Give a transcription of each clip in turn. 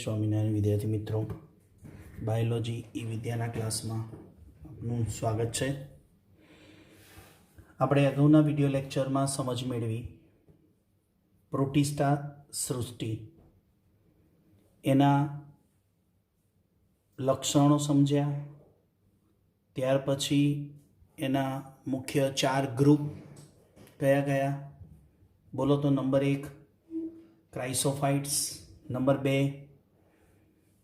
સ્વામિનારાયણ વિદ્યાર્થી મિત્રો, બાયોલોજી ઈ વિદ્યાના ક્લાસમાં આપનું સ્વાગત છે. આપણે અગાઉના વિડીયો લેક્ચરમાં સમજ મેળવી પ્રોટિસ્ટા સૃષ્ટિ, એના લક્ષણો સમજ્યા. ત્યાર પછી એના મુખ્ય 4 ગ્રુપ કયા કયા બોલો તો. Number 1 chrysophytes, number 2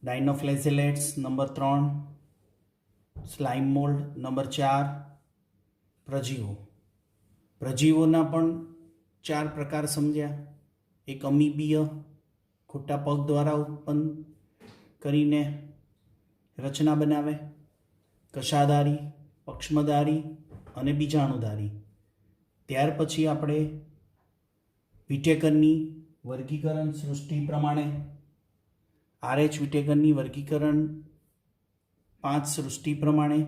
dinoflagellates, number 3 slime mold, number 4 પ્રજીવો. પ્રજીવોના પણ 4 પ્રકાર સમજ્યા. એક અમીબીય, ખોટા પગ દ્વારા ઉત્પન્ન કરીને રચના બનાવે, કશાધારી, પક્ષમધારી અને બીજાણુધારી. ત્યાર પછી આપણે વિટેકરની વર્ગીકરણ સૃષ્ટિ પ્રમાણે RH વિટેકરની વર્ગીકરણ 5 સૃષ્ટિ પ્રમાણે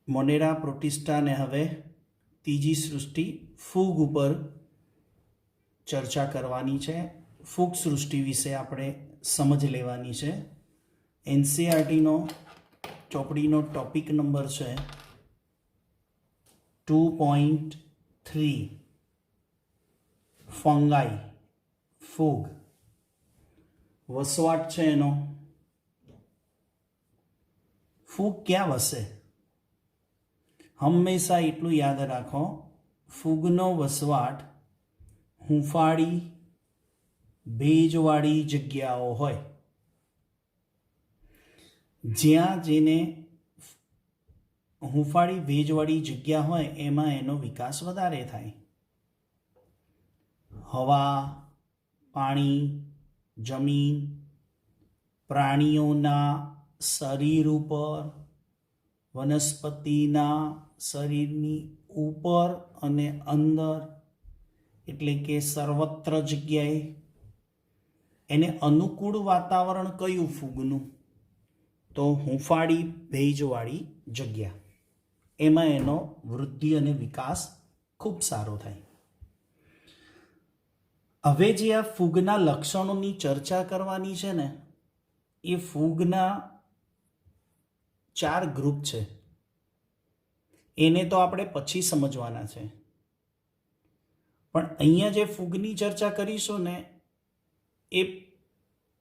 મોનેરા, પ્રોટિસ્ટા ને હવે ત્રીજી સૃષ્ટિ ફૂગ ઉપર ચર્ચા કરવાની છે. ફૂગ સૃષ્ટિ વિશે આપણે સમજ લેવાની છે. NCERTનો ચોપડીનો ટોપિક નંબર છે 2.3 ફંગાઈ, ફૂગ. વસવાટ છે એનો. ફૂગ ક્યાં વસે? હંમેશા એટલું યાદ રાખો, ફૂગનો વસવાટ હૂંફાળી, ભેજવાળી જગ્યાઓ હોય. જ્યાં જેને હૂંફાળી ભેજવાળી જગ્યા હોય એમાં એનો વિકાસ વધારે થાય. હવા, પાણી, જમીન, પ્રાણીઓના શરીર ઉપર, વનસ્પતિના શરીરની ઉપર અને અંદર, એટલે કે સર્વત્ર જગ્યાએ એને અનુકૂળ વાતાવરણ કયું ફૂગનું? તો હૂંફાળી ભેજવાળી જગ્યા. એમાં એનો વૃદ્ધિ અને વિકાસ ખૂબ સારો થાય. હવે જે આ ફૂગના લક્ષણોની ચર્ચા કરવાની છે ને, એ ફૂગના 4 ગ્રુપ છે. એને તો આપણે પછી સમજવાના છે. પણ અહીંયા જે ફૂગની ચર્ચા કરીશું ને, એ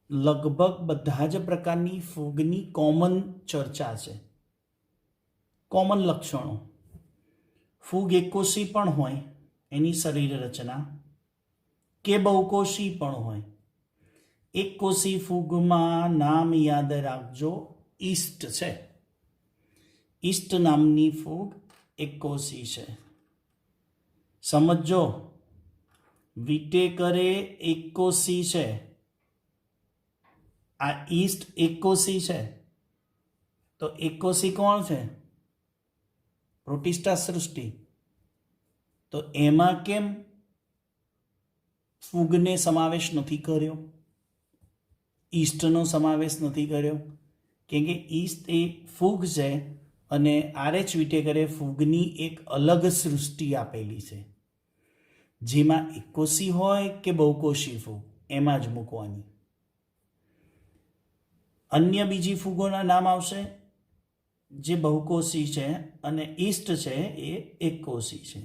લગભગ બધા જ પ્રકારની ફૂગની કોમન ચર્ચા છે. કોમન લક્ષણો. ફૂગ એકકોષી પણ હોય એની શરીર રચના, કે બહુકોષી પણ હોય. એકકોષી ફૂગમાં નામ યાદ રાખજો, ઈસ્ટ છે. ઈસ્ટ નામની ફૂગ એકકોષી છે. સમજો, વિટેકરે એકકોષી છે, આ ઈસ્ટ એકકોષી છે. તો એકકોષી કોણ છે? પ્રોટિસ્ટા સૃષ્ટિ. તો એમાં કેમ ફૂગને સમાવેશ નથી કર્યો? ઈસ્ટનો સમાવેશ નથી કર્યો? કેમ કે ઈસ્ટ એ ફૂગ છે અને RH વિટેકરે ફૂગની એક અલગ સૃષ્ટિ આપેલી છે, જેમાં એકકોષી હોય કે બહુકોષી ફૂગ એમાં જ મૂકવાની. અન્ય બીજી ફૂગોના નામ આવશે જે બહુકોષી છે અને ઈસ્ટ છે એ એકકોષી છે.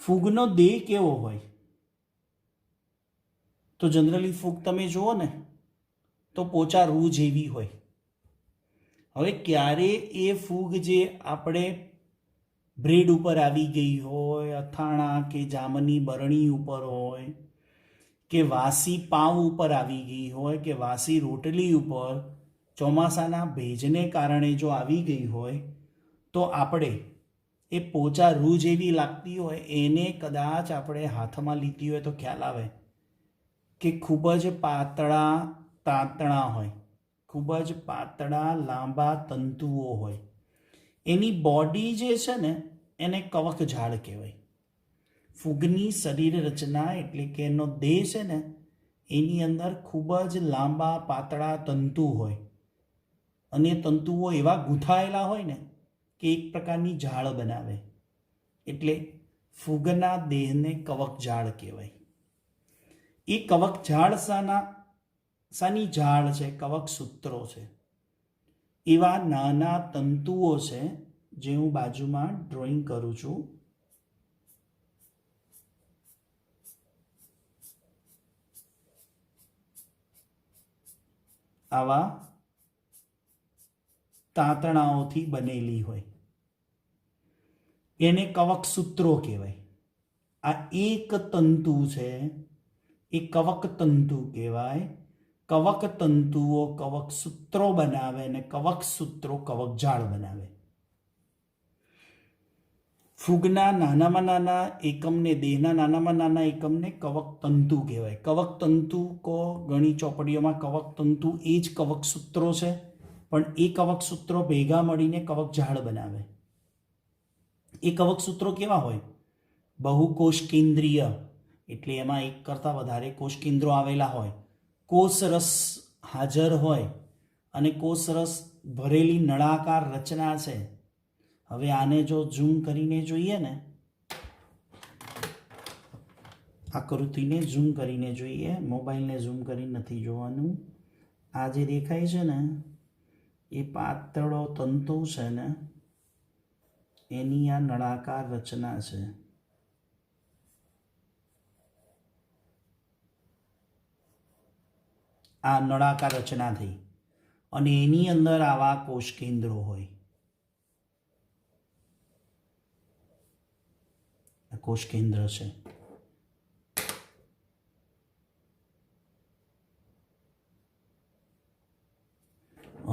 ફૂગનો દેહ કેવો હોય? તો જનરલી ફૂગ તમે જુઓ ને તો પોચા રૂ જેવી હોય. હવે ક્યારે એ ફૂગ જે આપણે બ્રેડ ઉપર આવી ગઈ હોય, અથાણા કે જામની બરણી ઉપર હોય, કે વાસી પાઉં ઉપર આવી ગઈ હોય, કે વાસી રોટલી ઉપર ચોમાસાના ભેજને કારણે જો આવી ગઈ હોય, તો આપણે એ પોચા રૂ જેવી લાગતી હોય એને કદાચ આપણે હાથમાં લીધી હોય તો ખ્યાલ આવે કે ખૂબ જ પાતળા તાંતણા હોય, ખૂબ જ પાતળા લાંબા તંતુઓ હોય. એની બોડી જે છે ને એને કવક જાળ કહેવાય. ફૂગની શરીર રચના એટલે કે એનો દેહ છે ને, એની અંદર ખૂબ જ લાંબા પાતળા તંતુ હોય અને તંતુઓ એવા ગૂંથાયેલા હોય ને કે એક પ્રકારની જાળ બનાવે. એટલે ફૂગના દેહને કવક જાળ કહેવાય. એ કવક જાળ શાની જાળ છે? કવક સૂત્રો છે. એવા નાના તંતુઓ છે જે હું બાજુમાં ડ્રોઈંગ કરું છું. આવા તાંતણાઓથી બનેલી હોય એને કવક સૂત્રો કહેવાય. આ એક તંતુ છે એ કવક તંતુ કહેવાય. કવક તંતુઓ કવક સૂત્રો બનાવે અને કવક સૂત્રો કવક જાળ બનાવે. ફૂગના નાનામાં નાના એકમને, દેહના નાનામાં નાના એકમને કવક તંતુ કહેવાય. કવક તંતુ કો ઘણી ચોપડીઓમાં કવક તંતુ એ જ કવક સૂત્રો છે, પણ એ કવક સૂત્રો ભેગા મળીને કવક જાળ બનાવે. એ કવક સૂત્રો કેવા હોય? બહુકોષ કેન્દ્રીય, એટલે એમાં એક કરતાં વધારે કોષ કેન્દ્રો આવેલા હોય. કોષરસ હાજર હોય અને કોષરસ ભરેલી નળાકાર રચના છે. હવે આને જો ઝૂમ કરીને જોઈએ ને, આકૃતિને ઝૂમ કરીને જોઈએ, મોબાઈલને ઝૂમ કરીને નથી જોવાનું. આ જે દેખાય છે ને એ પાતળો તંતુ છે ને એની આ નળાકાર રચના છે. આ નળાકાર રચના થઈ અને એની અંદર આવા કોષ કેન્દ્રો હોય. કોષ કેન્દ્ર છે.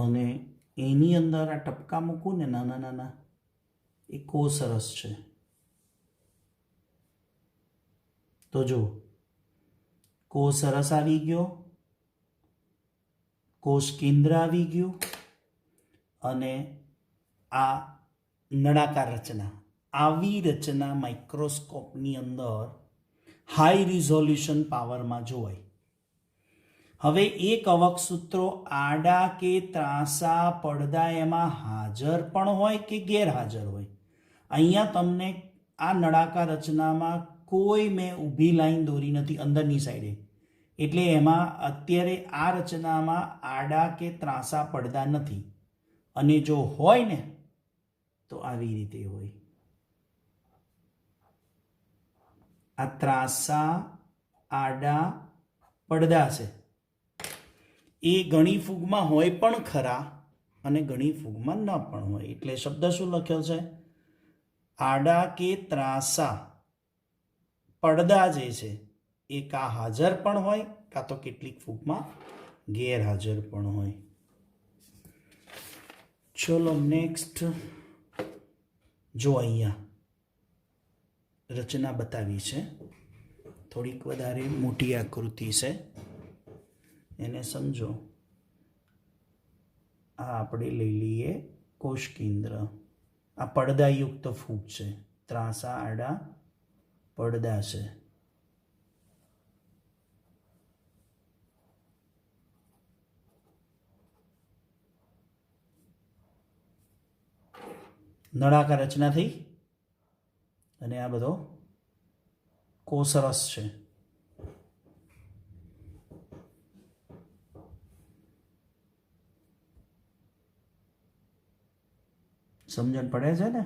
અને એની અંદર આ ટપકા મૂકું ને નાના નાના, એ કોષરસ છે. તો જો કોષરસ આવી ગયો, કોષ કેન્દ્ર આવી ગયું અને આ નળાકાર રચના. આવી રચના માઇક્રોસ્કોપની અંદર હાઈ રિઝોલ્યુશન પાવરમાં જોવાય. હવે એ કવક સૂત્રો આડા કે ત્રાંસા પડદા એમાં હાજર પણ હોય કે ગેરહાજર હોય. અહીંયા તમને આ નળાકાર રચનામાં કોઈ મેં ઊભી લાઈન દોરી નથી અંદરની સાઈડે, એટલે એમાં અત્યારે આ રચનામાં આડા કે ત્રાંસા પડદા નથી. અને જો હોય ને તો આવી રીતે હોય. આ ત્રાંસા આડા પડદા છે. એ ઘણી ફૂગમાં હોય પણ ખરા અને ઘણી ફૂગમાં ન પણ હોય. એટલે શબ્દ શું લખ્યો છે? આડા કે ત્રાંસા પડદા જે છે એ કાં હાજર પણ હોય કાં તો કેટલીક ફૂગમાં ગેરહાજર પણ હોય. ચલો નેક્સ્ટ જો અહીંયા રચના બતાવી છે, થોડીક વધારે મોટી આકૃતિ છે, એને સમજો. આ આપણે લઈ લઈએ કોષ કેન્દ્ર. આ પડદાયુક્ત ફૂગ છે. ત્રાંસા આડા પડદા છે. નળાકાર રચના થઈ અને આ બધો કોષરસ છે. સમજણ પડે છે ને?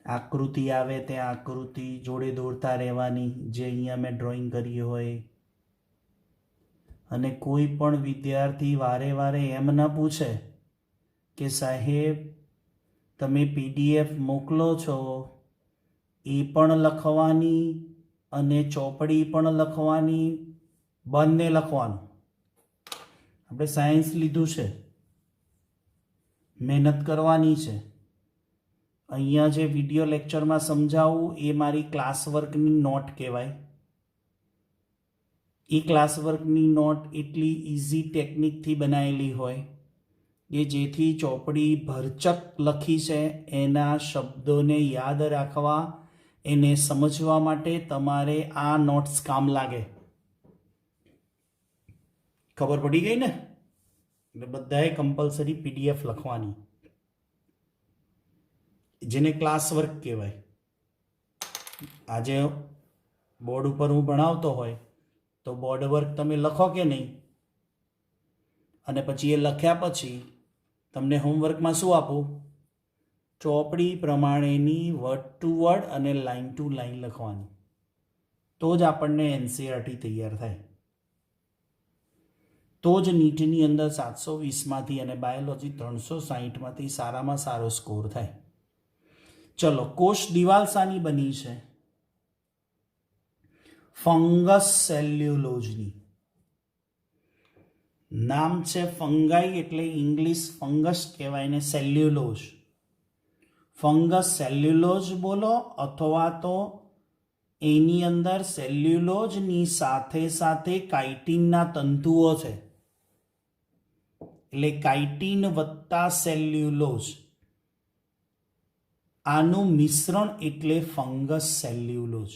આકૃતિ આવે ત્યાં આકૃતિ જોડે દોરતા રહેવાની, જે અહીંયા મેં ડ્રોઈંગ કરી હોય. અને કોઈ પણ વિદ્યાર્થી વારે વારે એમ ન પૂછે કે સાહેબ તમે PDF મોકલો છો એ પણ લખવાની અને ચોપડી પણ લખવાની, બંને લખવાનું. આપણે સાયન્સ લીધું છે, મહેનત કરવાની છે. અહીંયા જે વિડીયો લેક્ચરમાં સમજાવું એ મારી ક્લાસ વર્કની નોટ કહેવાય. એ ક્લાસ વર્કની નોટ એટલી ઇઝી ટેકનિકથી બનાવેલી હોય કે જેથી ચોપડી ભરચક લખી છે એના શબ્દોને યાદ રાખવા, એને સમજવા માટે તમારે આ નોટ્સ કામ લાગે. ખબર પડી ગઈ ને? એટલે બધાએ કમ્પલસરી PDF લખવાની, જેને ક્લાસ વર્ક કહેવાય. આજે બોર્ડ ઉપર હું ભણાવતો હોય તો બોર્ડ વર્ક તમે લખો કે નહીં, અને પછી એ લખ્યા પછી તમને હોમવર્કમાં શું આપું? ચોપડી પ્રમાણેની વર્ડ ટુ વર્ડ અને લાઇન ટુ લાઇન લખવાની, તો જ આપણને એનસીઈઆરટી તૈયાર થાય, તો જ નીટની અંદર 720માંથી અને બાયોલોજી 360માંથી સારામાં સારો સ્કોર થાય. ચલો, કોષ દિવાલ શાની બની છે? ફંગસ સેલ્યુલોજની. નામ છે ફંગાઈ એટલે ઇંગ્લિશ ફંગસ કહેવાય ને સેલ્યુલોજ. ફંગસ સેલ્યુલોજ બોલો, અથવા તો એની અંદર સેલ્યુલોજની સાથે સાથે કાઇટિનના તંતુઓ છે, એટલે કાઇટિન વત્તા સેલ્યુલોજ, આનું મિશ્રણ એટલે ફંગસ સેલ્યુલોજ.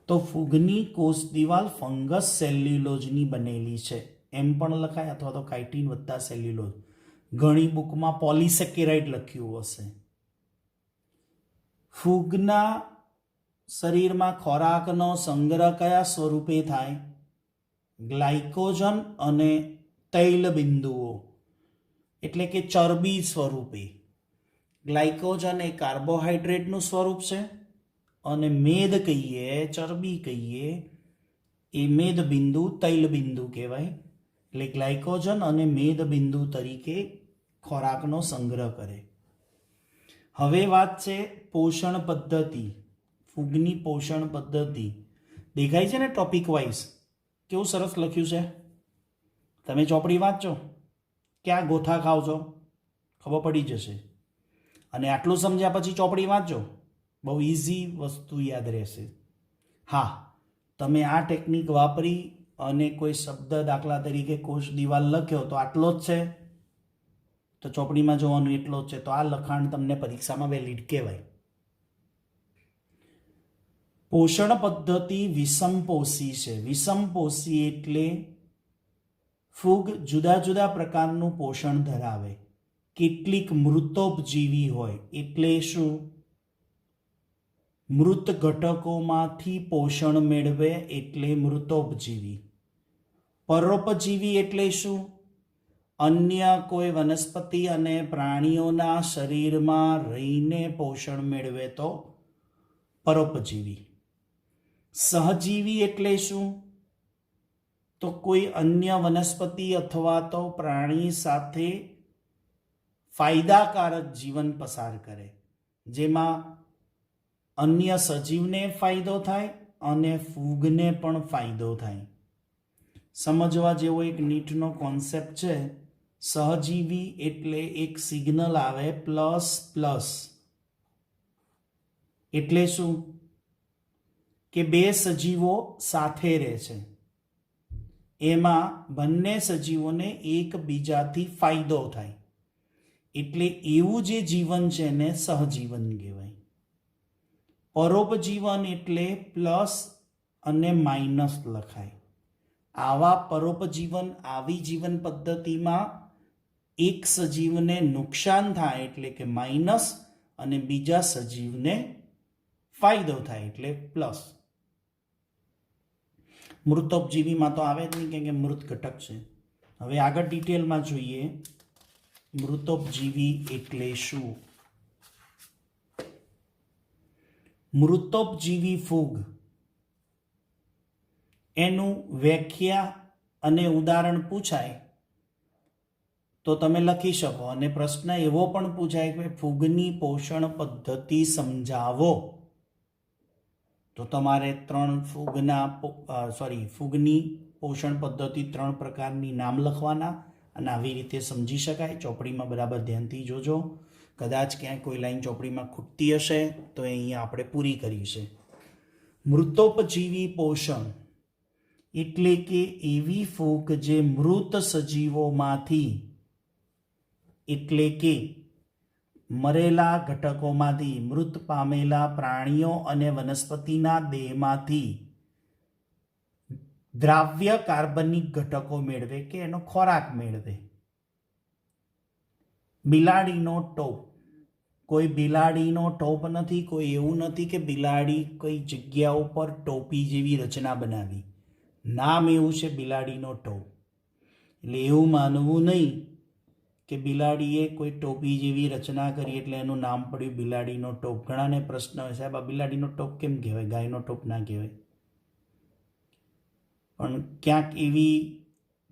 તો ફૂગની કોષ દિવાલ ફંગસ સેલ્યુલોજની બનેલી છે એમ પણ લખાય, અથવા તો કાઇટિન વત્તા સેલ્યુલોજ. ઘણી બુકમાં પોલિસેકેરાઇડ લખ્યું હશે. ફૂગના શરીરમાં ખોરાકનો સંગ્રહ કયા સ્વરૂપે થાય? ગ્લાયકોજન અને તૈલ બિંદુઓ, એટલે કે ચરબી સ્વરૂપે. ગ્લાયકોજન એ કાર્બોહાઈડ્રેટનું સ્વરૂપ છે, અને મેદ કહીએ, ચરબી કહીએ, એ મેદ બિંદુ તૈલ બિંદુ કહેવાય. એટલે ગ્લાયકોજન અને મેદ બિંદુ તરીકે ખોરાકનો સંગ્રહ કરે. હવે વાત છે પોષણ પદ્ધતિ, ફૂગની પોષણ પદ્ધતિ. દેખાય છે ને ટોપિક વાઇઝ? કેવું સરસ લખ્યું છે. તમે ચોપડી વાંચો, ક્યાં ગોથા ખાવ છો ખબર પડી જશે. અને આટલું સમજ્યા પછી ચોપડી વાંચો, બહુ ઇઝી વસ્તુ યાદ રહેશે. હા, તમે આ ટેકનિક વાપરી અને કોઈ શબ્દ દાખલા તરીકે કોષ દિવાલ લખ્યો તો આટલો જ છે, તો ચોપડીમાં જોવાનું એટલો જ છે, તો આ લખાણ તમને પરીક્ષામાં વેલિડ કહેવાય. પોષણ પદ્ધતિ વિષમપોષી છે. વિષમપોષી એટલે ફૂગ જુદા જુદા પ્રકારનું પોષણ ધરાવે. કેટલીક મૃતોપજીવી હોય, એટલે શું? મૃત ઘટકોમાંથી પોષણ મેળવે એટલે મૃતોપજીવી. પરોપજીવી એટલે શું? અન્ય કોઈ વનસ્પતિ અને પ્રાણીઓના શરીરમાં રહીને પોષણ મેળવે તો પરોપજીવી. સહજીવી એટલે શું? તો કોઈ અન્ય વનસ્પતિ અથવા તો પ્રાણી સાથે ફાયદાકારક જીવન પસાર કરે, જેમાં અન્ય સજીવને ફાયદો થાય અને ફૂગને પણ ફાયદો થાય. સમજવા જેવો એક નીટનો કોન્સેપ્ટ છે. સહજીવી એટલે એક સિગ્નલ આવે પ્લસ પ્લસ, એટલે શું? કે બે સજીવો સાથે રહે છે, એમાં બંને સજીવોને એકબીજાથી ફાયદો થાય, એટલે એવું જે જીવન છે ને સહજીવન કહેવાય. પરોપજીવન એટલે પ્લસ અને માઇનસ લખાય. આવા પરોપજીવન, આવી જીવન પદ્ધતિમાં એક સજીવને નુકસાન થાય એટલે કે માઇનસ, અને બીજા સજીવને ફાયદો થાય એટલે પ્લસ. મૃતોપજીવીમાં તો આવે જ નહીં, કેમ કે મૃત ઘટક છે. હવે આગળ ડિટેલમાં જોઈએ મૃતોપજીવી એટલે શું. મૃતોપજીવી ફૂગ, એનું વ્યાખ્યા અને ઉદાહરણ પૂછાય તો તમે લખી શકો, અને પ્રશ્ન એવો પણ પૂછાય કે ફૂગની પોષણ પદ્ધતિ સમજાવો, તો તમારે ફૂગની પોષણ પદ્ધતિ 3 પ્રકારની નામ લખવાના, અને આવી રીતે સમજી શકાય. ચોપડીમાં બરાબર ધ્યાનથી જોજો, કદાચ ક્યાંય કોઈ લાઈન ચોપડીમાં ખૂટતી હશે તો એ અહીંયા આપણે પૂરી કરી છે. મૃતોપજીવી પોષણ એટલે કે એવી ફૂગ જે મૃત સજીવોમાંથી, એટલે કે મરેલા ઘટકોમાંથી, મૃત પામેલા પ્રાણીઓ અને વનસ્પતિના દેહમાંથી દ્રાવ્ય કાર્બનિક ઘટકો મેળવે, કે એનો ખોરાક મેળવે. બિલાડીનો ટોપ, કોઈ બિલાડીનો ટોપ નથી, કોઈ એવું નથી કે બિલાડી કઈ જગ્યા ઉપર ટોપી જેવી રચના બનાવી. નામ એવું છે બિલાડીનો ટોપ. એટલે એવું માનવું નહીં કે બિલાડીએ કોઈ ટોપી જેવી રચના કરી એટલે એનું નામ પડ્યું બિલાડીનો ટોપ. ઘણાને પ્રશ્ન હોય, સાહેબ આ બિલાડીનો ટોપ કેમ કહેવાય, ગાયનો ટોપ ના કહેવાય? પણ ક્યાંક એવી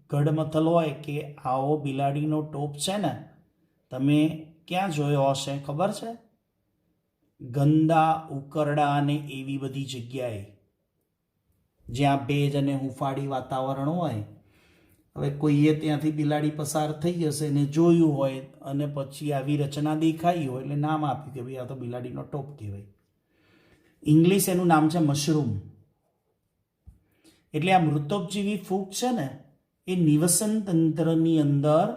ગડમથલ હોય કે આવો બિલાડીનો ટોપ છે ને તમે ક્યાં જોયો હશે ખબર છે? ગંદા, ઉકરડા અને એવી બધી જગ્યાએ જ્યાં ભેજ અને હુંફાળી વાતાવરણ હોય. હવે કોઈએ ત્યાંથી બિલાડી પસાર થઈ હશે ને જોયું હોય અને પછી આવી રચના દેખાઈ હોય એટલે નામ આપ્યું કે ભાઈ આ તો બિલાડીનો ટોપ કહેવાય. ઇંગ્લિશ એનું નામ છે મશરૂમ. એટલે આ મૃતોપજીવી ફૂગ છે ને એ નિવસન તંત્રની અંદર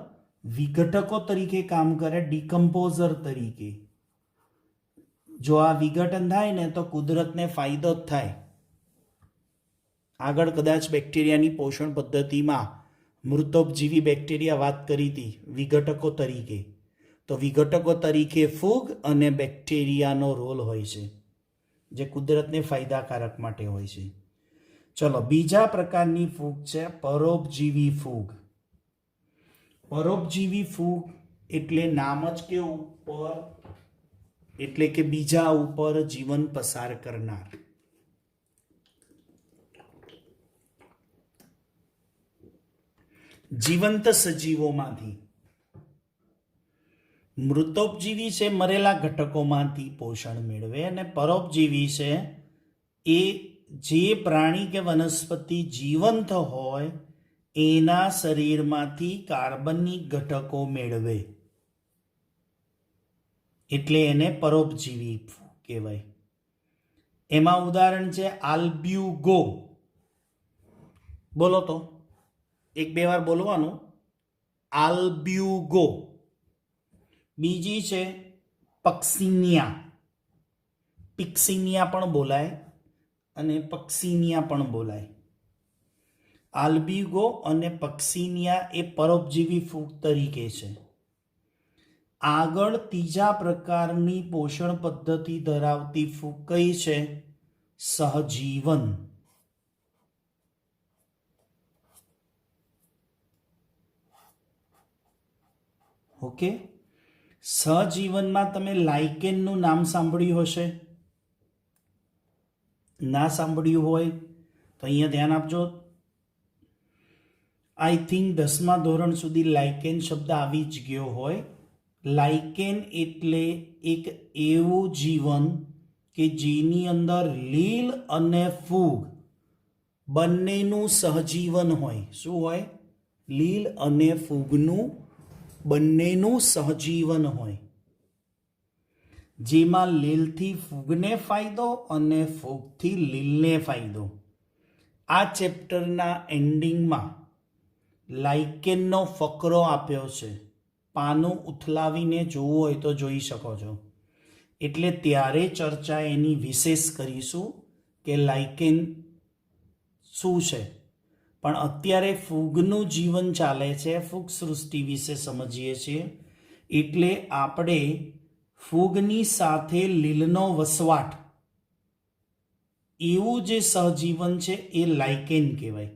વિઘટકો તરીકે કામ કરે, ડિકમ્પોઝર તરીકે. જો આ વિઘટન થાય ને તો કુદરતને ફાયદો જ થાય. આગળ કદાચ બેક્ટેરિયાની પોષણ પદ્ધતિમાં મૃતોપજીવી બેક્ટેરિયા વાત કરી હતી વિઘટકો તરીકે. તો વિઘટકો તરીકે ફૂગ અને બેક્ટેરિયાનો રોલ હોય છે જે કુદરતને ફાયદાકારક માટે હોય છે. ચલો, બીજા પ્રકારની ફૂગ છે પરોપજીવી ફૂગ. પરોપજીવી ફૂગ એટલે નામ જ કેવું, પર એટલે કે બીજા ઉપર જીવન પસાર કરનાર. જીવંત સજીવોમાંથી. મૃતોપજીવી છે મરેલા ઘટકોમાંથી પોષણ મેળવે અને પરોપજીવી છે એ જે પ્રાણી કે વનસ્પતિ જીવંત હોય એના શરીરમાંથી કાર્બનિક ઘટકો મેળવે એટલે એને પરોપજીવી કહેવાય. એમાં ઉદાહરણ છે આલ્બ્યુગો. બોલો તો, એક બે વાર બોલવાનું, આલ્બ્યુગો. બીજી છે પક્સિનિયા. પિક્સિનિયા પણ બોલાય અને પક્સિનિયા પણ બોલાય. આલ્બ્યુગો અને પક્સિનિયા એ પરોપજીવી ફૂગ તરીકે છે. આગળ ત્રીજા પ્રકારની પોષણ પદ્ધતિ ધરાવતી ફૂગ કઈ છે? સહજીવન. ઓકે, સહજીવનમાં તમે લાઇકેનનું નામ સાંભળ્યું હશે. ના સાંભળ્યું હોય તો અહીંયા ધ્યાન આપજો. આઈ થિંક 10મા ધોરણ સુધી લાઇકેન શબ્દ આવી જ ગયો હોય. લાઇકેન એટલે એક એવું જીવન કે જેની અંદર લીલ અને ફૂગ બંનેનું સહજીવન હોય. શું હોય? લીલ અને ફૂગનું બંનેનું સહજીવન હોય, જેમાં લીલથી ફૂગને ફાયદો અને ફૂગથી લીલને ફાયદો. આ ચેપ્ટરના એન્ડિંગમાં લાઇકેનનો ફકરો આપ્યો છે. પાનું ઉથલાવીને જોવું હોય તો જોઈ શકો છો. એટલે ત્યારે ચર્ચા એની વિશેષ કરીશું કે લાઇકેન શું છે. પણ અત્યારે ફૂગનું જીવન ચાલે છે, ફૂગ સૃષ્ટિ વિશે સમજીએ છીએ. એટલે આપણે ફૂગની સાથે લીલનો વસવાટ એવું જે સહજીવન છે એ લાઇકેન કહેવાય.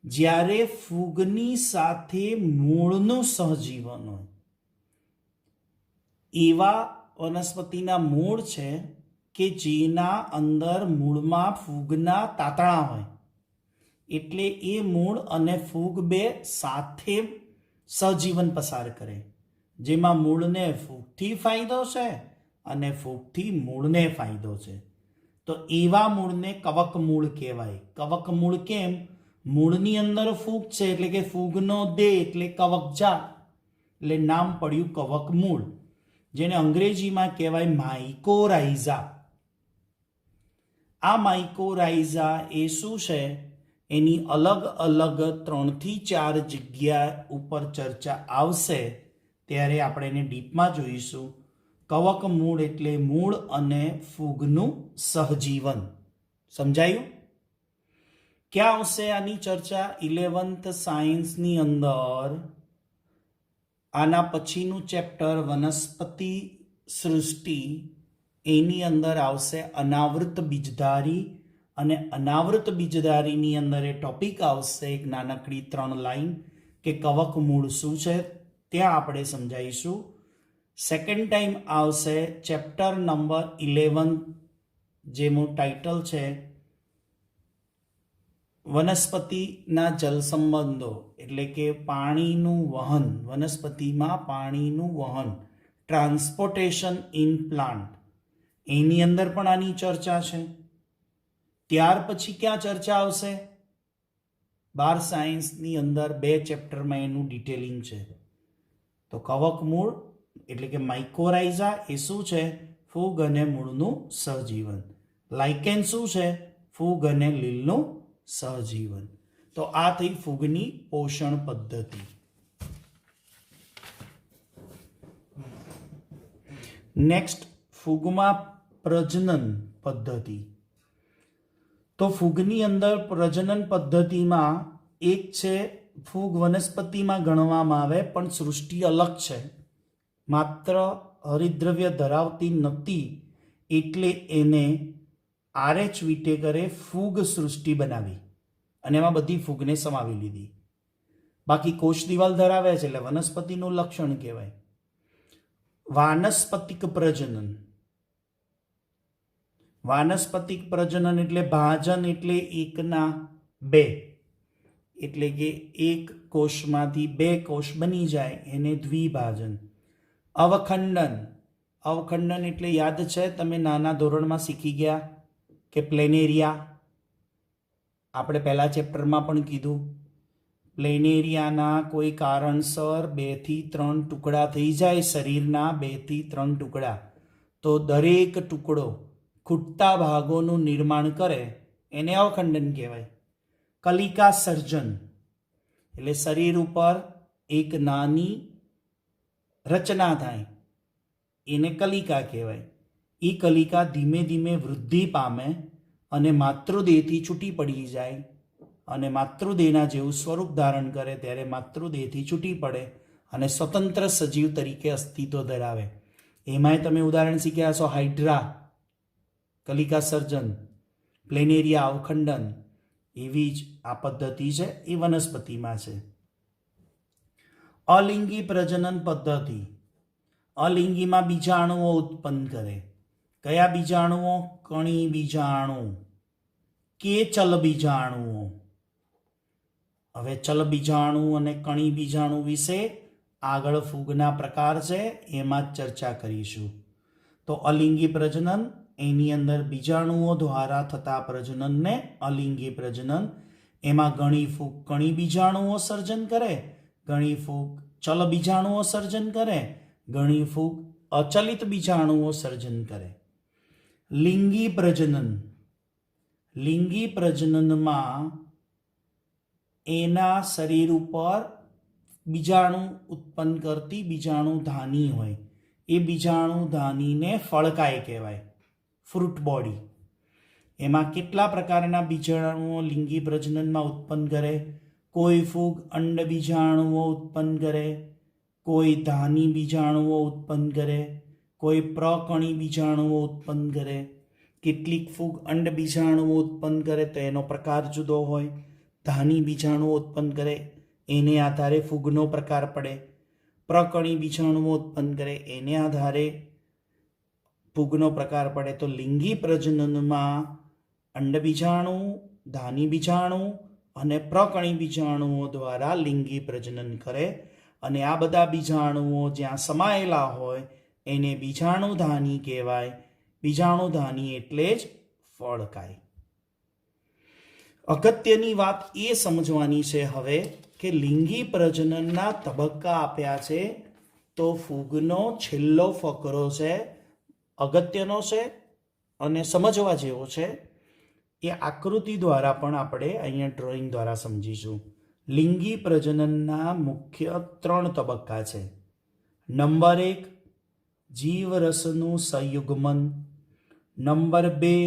જ્યારે ફૂગની સાથે મૂળનું સહજીવન હોય એવા વનસ્પતિના મૂળ છે કે જેના અંદર મૂળમાં ફૂગના તાતણા હોય. એટલે એ મૂળ અને ફૂગ બે સાથે સહજીવન પસાર કરે, જેમાં મૂળને ફૂગથી ફાયદો છે અને ફૂગથી મૂળને ફાયદો છે. તો એવા મૂળને કવક મૂળ કહેવાય. કવક મૂળ કેમ? મૂળની અંદર ફૂગ છે એટલે કે ફૂગનો દેહ એટલે કવકજાળ, એટલે નામ પડ્યું કવક મૂળ, જેને અંગ્રેજીમાં કહેવાય માઇકોરાઇઝા. આ માઇકોરાઇઝા એ શું છે એની અલગ અલગ 3 થી 4 જગ્યા ઉપર ચર્ચા આવશે, ત્યારે આપણે એને ડીપમાં જોઈશું. કવક મૂળ એટલે મૂળ અને ફૂગનું સહજીવન. સમજાયું? ક્યાં આવશે આની ચર્ચા? 11th સાયન્સની અંદર આના પછીનું ચેપ્ટર વનસ્પતિ સૃષ્ટિ એની અંદર આવશે અનાવૃત બીજધારી, અને અનાવૃત બીજધારીની અંદર એ ટોપિક આવશે એક નાનકડી 3 લાઈન કે કવક મૂળ શું છે, ત્યાં આપણે સમજાવીશું. સેકન્ડ ટાઈમ આવશે ચેપ્ટર નંબર 11, જેનું ટાઇટલ છે વનસ્પતિના જલ સંબંધો, એટલે કે પાણીનું વહન, વનસ્પતિમાં પાણીનું વહન, ટ્રાન્સપોર્ટેશન ઇન પ્લાન્ટ. એની અંદર પણ આની ચર્ચા છે. ત્યાર પછી ક્યાં ચર્ચા આવશે? બાર સાયન્સની અંદર 2 ચેપ્ટરમાં એનું ડિટેલિંગ છે. તો કવક મૂળ એટલે કે માઇકોરાઇઝા એ શું છે? ફૂગ અને મૂળનું સહજીવન. લાઇકેન શું છે? ફૂગ અને લીલનું સહજીવન. તો આ થઈ ફૂગની પોષણ પદ્ધતિ. નેક્સ્ટ, ફૂગમાં પ્રજનન પદ્ધતિ. તો ફૂગની અંદર પ્રજનન પદ્ધતિમાં એક છે, ફૂગ વનસ્પતિમાં ગણવામાં આવે પણ સૃષ્ટિ અલગ છે, માત્ર હરિતદ્રવ્ય ધરાવતી નથી, એટલે એને RH વિટેકરે ફૂગ સૃષ્ટિ બનાવી અને એમાં બધી ફૂગને સમાવી લીધી. બાકી કોષ દિવાલ ધરાવે છે એટલે વનસ્પતિનું લક્ષણ કહેવાય. વાનસ્પતિક પ્રજનન. વાનસ્પતિક પ્રજનન એટલે ભાજન, એટલે 1/2, એટલે કે એક કોષમાંથી 2 કોષ બની જાય એને દ્વિભાજન. અવખંડન. અવખંડન એટલે યાદ છે, તમે નાના ધોરણમાં શીખી ગયા કે પ્લેનેરિયા, આપણે પહેલા ચેપ્ટરમાં પણ કીધું, પ્લેનેરિયાના કોઈ કારણસર 2 થી 3 ટુકડા થઈ જાય, શરીરના 2 થી 3 ટુકડા, તો દરેક ટુકડો ખૂટતા ભાગોનું નિર્માણ કરે એને અવખંડન કહેવાય. કલિકા સર્જન એટલે શરીર ઉપર એક નાની રચના થાય એને કલિકા કહેવાય. એ કલિકા ધીમે ધીમે વૃદ્ધિ પામે અને માતૃદેહથી છૂટી પડી જાય અને માતૃદેહના જેવું સ્વરૂપ ધારણ કરે ત્યારે માતૃદેહથી છૂટી પડે અને સ્વતંત્ર સજીવ તરીકે અસ્તિત્વ ધરાવે. એમાંય તમે ઉદાહરણ શીખ્યા છો, હાઇડ્રા કલિકા સર્જન, પ્લેનેરિયા અવખંડન. એવી જ આ પદ્ધતિ છે, એ વનસ્પતિમાં છે. અલિંગી પ્રજનન પદ્ધતિ. અલિંગીમાં બીજાણુઓ ઉત્પન્ન કરે. કયા બીજાણુઓ? કણી બીજાણુ કે ચલ બીજાણુઓ. હવે ચલ બીજાણુ અને કણી બીજાણુ વિશે આગળ ફૂગના પ્રકાર છે એમાં જ ચર્ચા કરીશું. તો અલિંગી પ્રજનન, એની અંદર બીજાણુઓ દ્વારા થતા પ્રજનનને અલિંગી પ્રજનન. એમાં ઘણી ફૂગ કણી બીજાણુઓ સર્જન કરે, ઘણી ફૂગ ચલ બીજાણુઓ સર્જન કરે, ઘણી ફૂગ અચલિત બીજાણુઓ સર્જન કરે. લિંગી પ્રજનન. લિંગી પ્રજનનમાં એના શરીર ઉપર બીજાણુ ઉત્પન્ન કરતી બીજાણુ ધાની હોય, એ બીજાણુ ધાનીને ફળકાય કહેવાય, ફ્રૂટ બોડી. એમાં કેટલા પ્રકારના બીજાણુઓ લિંગી પ્રજનનમાં ઉત્પન્ન કરે? કોઈ ફૂગ અંડ બીજાણુઓ ઉત્પન્ન કરે, કોઈ ધાની બીજાણુઓ ઉત્પન્ન કરે, કોઈ પ્રકણી બીજાણુઓ ઉત્પન્ન કરે. કેટલીક ફૂગ અંડ બીજાણુઓ ઉત્પન્ન કરે તો એનો પ્રકાર જુદો હોય. ધાની બીજાણુઓ ઉત્પન્ન કરે એને આધારે ફૂગનો પ્રકાર પડે. પ્રકણી બીજાણુઓ ઉત્પન્ન કરે એને આધારે ફૂગનો પ્રકાર પડે. તો લિંગી પ્રજનનમાં અંડ બીજાણુ, ધાની બીજાણુ અને પ્રકણી બીજાણુઓ દ્વારા લિંગી પ્રજનન કરે અને આ બધા બીજાણુઓ જ્યાં સમાયેલા હોય એને બીજાણુધાની કહેવાય. બીજાણુધાની એટલે જ ફળકાય. અગત્યની વાત એ સમજવાની છે હવે કે લિંગી પ્રજનનના તબક્કા આપ્યા છે, તો ફૂગનો છેલ્લો ફકરો છે, અગત્યનો છે અને સમજવા જેવો છે. એ આકૃતિ દ્વારા પણ આપણે અહીંયા ડ્રોઈંગ દ્વારા સમજીશું. લિંગી પ્રજનનના મુખ્ય 3 તબક્કા છે. નંબર 1 જીવરસનું સંયુગ્મન, નંબર 2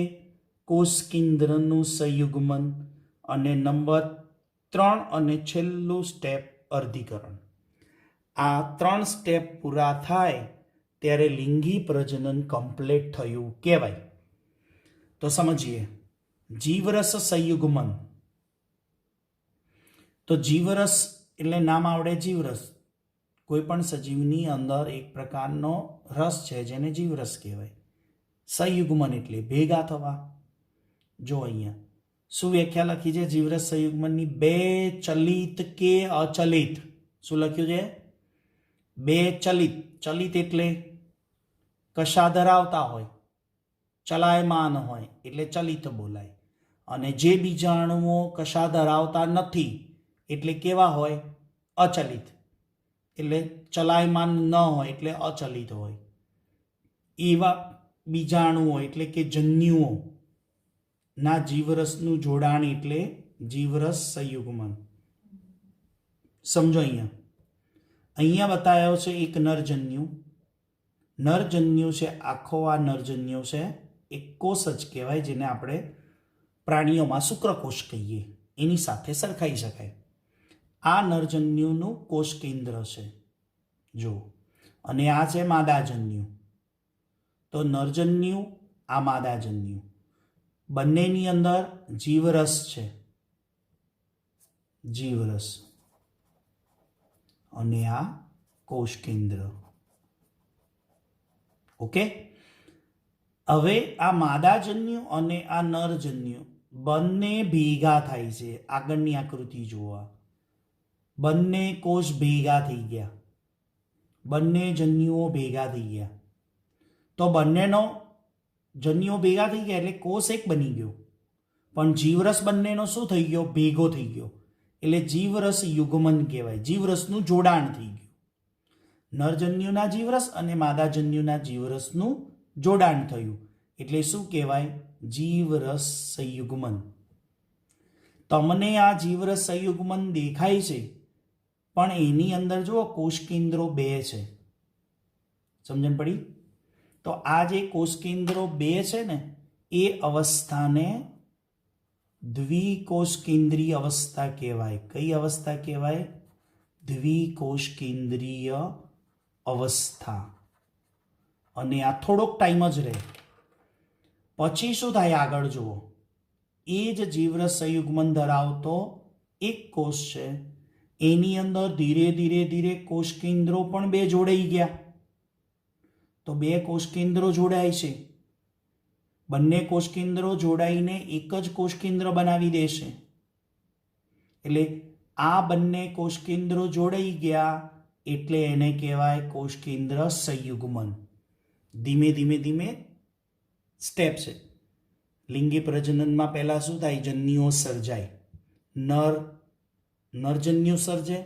કોષકેન્દ્રનું સંયુગ્મન અને નંબર 3 અને છેલ્લું સ્ટેપ અર્ધીકરણ. આ 3 સ્ટેપ પૂરા થાય ત્યારે લિંગી પ્રજનન કમ્પ્લીટ થયું કહેવાય. તો સમજીએ જીવરસ સંયુગ્મન. તો જીવરસ એટલે નામ આવડે જીવરસ. કોઈ પણ સજીવની અંદર એક પ્રકારનો રસ છે જેને જીવરસ કહેવાય. સંયુગ્મન એટલે ભેગા થવા. જો અહીંયા શું વ્યાખ્યા લખી છે જીવરસ સંયુગ્મનની? બે ચલિત કે અચલિત. શું લખ્યું છે? બે ચલિત. ચલિત એટલે કશા ધરાવતા હોય, ચલાયમાન હોય એટલે ચલિત બોલાય. અને જે બીજાણુઓ કશા ધરાવતા નથી એટલે કેવા હોય? અચલિત. એટલે ચલાયમાન ન હોય એટલે અચલિત હોય. એવા બીજાણુઓ એટલે કે જન્યુઓ ના જીવરસનું જોડાણ એટલે જીવરસ સંયુગ્મન. સમજો અહીંયા બતાવ્યો છે એક નરજન્યુ. નરજન્યુ છે આખો. આ નરજન્યુ છે એક કોષ જ કહેવાય, જેને આપણે પ્રાણીઓમાં શુક્રકોષ કહીએ, એની સાથે સરખાઈ શકાય. આ નરજન્યુનું કોષ કેન્દ્ર છે જો, અને આ છે માદાજન્યુ. તો નરજન્યુ, આ માદાજન્યુ, બંનેની અંદર જીવરસ છે. જીવરસ અને આ કોષ કેન્દ્ર. ઓકે. હવે આ માદાજન્યુ અને આ નરજન્યુ બંને ભેગા થાય છે. આગળની આકૃતિ જોવા, બંને કોષ ભેગા થઈ ગયા, બંને જન્યુઓ ભેગા થઈ ગયા. તો બંનેનો જન્યુઓ ભેગા થઈ ગયા એટલે કોષ એક બની ગયો, પણ જીવરસ બંનેનો શું થઈ ગયો? ભેગો થઈ ગયો. એટલે જીવરસ યુગ્મન કહેવાય. જીવરસનું જોડાણ થઈ ગયું. નરજન્યુના જીવરસ અને માદાજન્યુના જીવરસનું જોડાણ થયું એટલે શું કહેવાય? જીવરસ સંયુગ્મન. તમને આ જીવરસ સંયુગ્મન દેખાય છે, પણ એની અંદર જુઓ કોષ કેન્દ્રો બે છે. સમજણ પડી? તો આ જે કોષ કેન્દ્રો બે છે ને, એ અવસ્થાને દ્વિકોષ કેન્દ્રીય અવસ્થા કહેવાય. કઈ અવસ્થા કહેવાય? દ્વિકોષ કેન્દ્રીય અવસ્થા. અને આ થોડોક ટાઈમ જ રહે, પછી શું થાય આગળ જુઓ. એ જ જીવરસ સંયુગ્મન ધરાવતો એક કોષ છે, એની અંદર ધીરે ધીરે ધીરે કોષ કેન્દ્રો પણ બે જોડાઈ ગયા. તો બે કોષ કેન્દ્રો જોડાય છે. બંને કોષ કેન્દ્રો જોડાઈને એક જ કોષ કેન્દ્ર બનાવી દેશે. એટલે આ બંને કોષ કેન્દ્રો જોડાઈ ગયા એટલે એને કહેવાય કોષ કેન્દ્ર સંયુગ્મન. ધીમે ધીમે ધીમે સ્ટેપ છે. લિંગી પ્રજનનમાં પહેલા શું થાય? જન્યુઓ સર્જાય. નરજન્યુ સર્જે,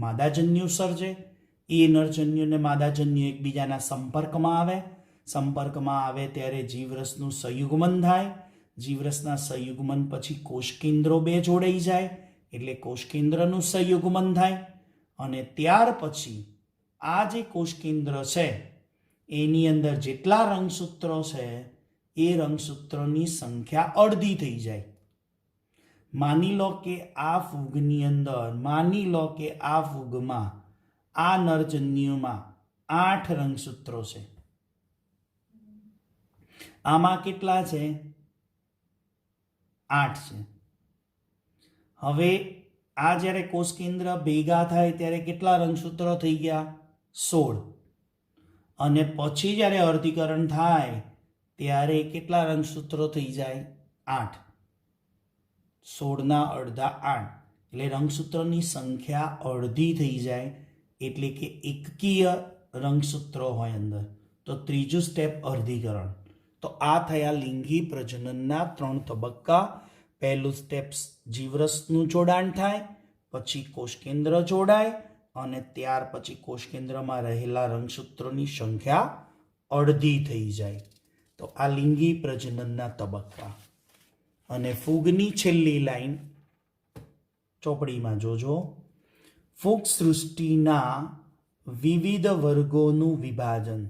માદાજન્યુ સર્જે. એ નરજન્યુ ને માદાજન્યુ એકબીજાના સંપર્કમાં આવે. સંપર્કમાં આવે ત્યારે જીવરસનું સંયુગ્મન થાય. જીવરસના સંયુગ્મન પછી કોષ કેન્દ્રો બે જોડાઈ જાય એટલે કોષ કેન્દ્રનું સંયુગ્મન થાય. અને ત્યાર પછી આ જે કોષ કેન્દ્ર છે એની અંદર જેટલા રંગસૂત્રો છે એ રંગસૂત્રોની સંખ્યા અડધી થઈ જાય. માની લો કે આ ફૂગની અંદર, માની લો કે આ ફૂગમાં, આ નરજન્યુમાં 8 રંગસૂત્રો છે. આમાં કેટલા છે? 8 છે. હવે આ જ્યારે કોષ કેન્દ્ર ભેગા થાય ત્યારે કેટલા રંગસૂત્રો થઈ ગયા? 16. અને પછી જ્યારે અર્ધીકરણ થાય ત્યારે કેટલા રંગસૂત્રો થઈ જાય? 8. 16 ના અડધા 8 એટલે રંગસૂત્રોની સંખ્યા અડધી થઈ જાય. એટલે કે એકકીય રંગસૂત્રો હોય અંદર. તો ત્રીજું સ્ટેપ અર્ધીકરણ. તો આ થયા લિંગી પ્રજનનના 3 તબક્કા. પહેલું સ્ટેપ જીવરસનું જોડાણ થાય, પછી કોષ કેન્દ્ર જોડાય, અને ત્યાર પછી કોષ કેન્દ્રમાં રહેલા રંગસૂત્રોની સંખ્યા અડધી થઈ જાય. તો આ લિંગી પ્રજનનના તબક્કા. અને ફૂગની છેલ્લી લાઈન ચોપડીમાં જોજો. ફૂગ સૃષ્ટિના વિવિધ વર્ગોનું વિભાજન.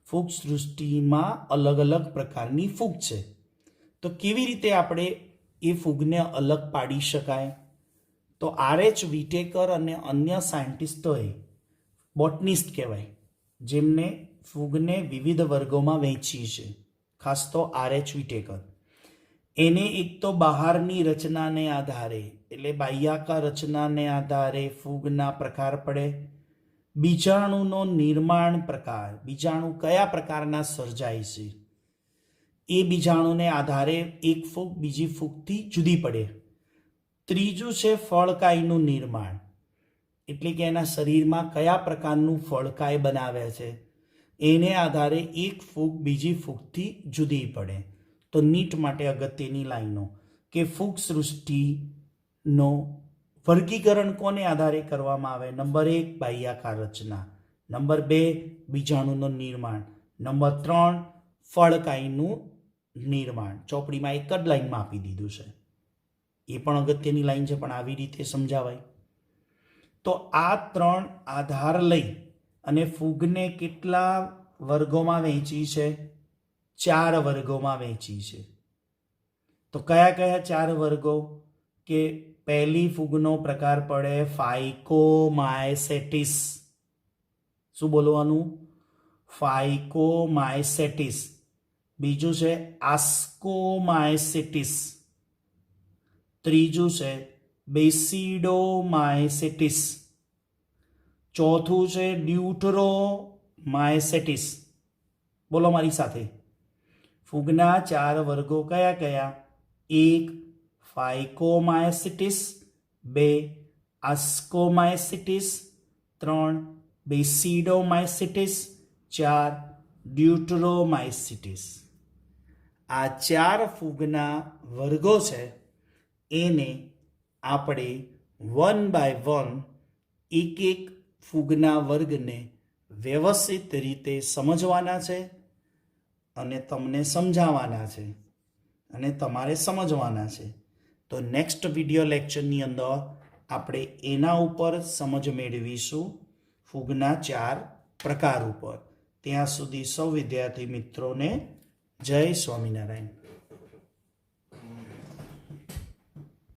ફૂગ સૃષ્ટિમાં અલગ અલગ પ્રકારની ફૂગ છે. તો કેવી રીતે આપણે એ ફૂગને અલગ પાડી શકાય? તો આર.એચ. વિટેકર અને અન્ય સાયન્ટિસ્ટોએ, બોટનિસ્ટ કહેવાય, જેમને ફૂગને વિવિધ વર્ગોમાં વહેંચી છે, ખાસ તો RH વિટેકર. એને એક તો બહારની રચનાને આધારે એટલે બાહ્યાકાર રચનાને આધારે ફૂગના પ્રકાર પડે, બીજાણુનો નિર્માણ પ્રકાર, બીજાણુ કયા પ્રકારના સર્જાય છે એ બીજાણુને આધારે એક ફૂગ બીજી ફૂગથી જુદી પડે. ત્રીજું છે ફળકાયનું નિર્માણ, એટલે કે એના શરીરમાં કયા પ્રકારનું ફળકાય બનાવે છે એને આધારે એક ફૂગ બીજી ફૂગથી જુદી પડે. તો નીટ માટે અગત્યની લાઈનો કે ફૂગ સૃષ્ટિનો વર્ગીકરણ કોને આધારે કરવામાં આવે? નંબર 1 બાહ્યાકાર રચના, નંબર 2 બીજાણુનું નિર્માણ, નંબર 3 ફળકાયનું નિર્માણ. ચોપડીમાં એક જ લાઈનમાં આપી દીધું છે, એ પણ અગત્યની લાઈન છે, પણ આવી રીતે સમજાવાય. તો આ 3 આધાર લઈ અને ફૂગને કેટલા વર્ગોમાં વહેંચી છે? 4 વર્ગોમાં વહેંચી છે. તો કયા કયા 4 વર્ગો? કે પહેલી ફૂગનો પ્રકાર પડે ફાઇકોમાયસેટિસ. શું બોલવાનું? ફાઇકોમાયસેટિસ. બીજું છે આસ્કોમાયસેટિસ. ત્રીજું છે બેસિડોમાયસેટિસ. ચોથું છે ડ્યુટરોમાયસેટિસ. બોલો મારી સાથે. ફૂગના 4 વર્ગો કયા કયા? 1 ફાઇકોમાયસેટિસ, 2 આસ્કોમાયસેટિસ, 3 બેસિડોમાયસેટિસ, 4 ડ્યુટરોમાયસેટિસ. આ 4 ફૂગના વર્ગો છે, એને આપણે 1 બાય 1 એક એક ફૂગના વર્ગને વ્યવસ્થિત રીતે સમજવાના છે અને તમને સમજાવવાના છે અને તમારે સમજવાના છે. તો નેક્સ્ટ વિડીયો લેક્ચરની અંદર આપણે એના ઉપર સમજ મેળવીશું, ફૂગના 4 પ્રકાર ઉપર. ત્યાં સુધી સૌ વિદ્યાર્થી મિત્રોને જય સ્વામિનારાયણ.